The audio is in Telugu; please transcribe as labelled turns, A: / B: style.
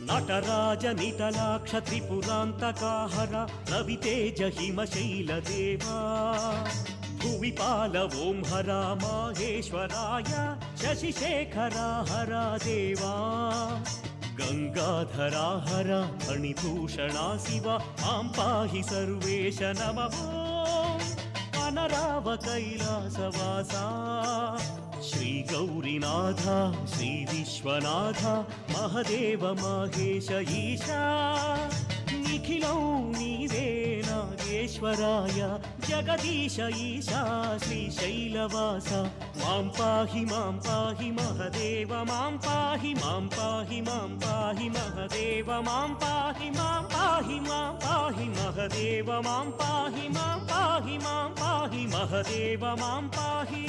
A: నటరాజ నిటలాక్ష త్రిపురాంతకాహర రవితేజ హిమశైలదేవా భువిపాల ఓం హర మాహేశ్వరాయ శశిశేఖరా హర దేవా గంగాధరా హర ఫణిభూషణా శివ మాం పాహి సర్వేశ నమః అనరావ కైలాసవాసా శ్రీ గౌరీనాథ శ్రీ విశ్వనాథ మహదేవ మహేశ ఈశా నిఖిలం నీవే నాగేశ్వరాయ జగదీశ ఈశా శ్రీశైలవాస మాం పాహి మహదేవ మాం పాహి మహదేవ మాం పాహి మహదేవ మాం పాహి మహదేవ మాం పాహి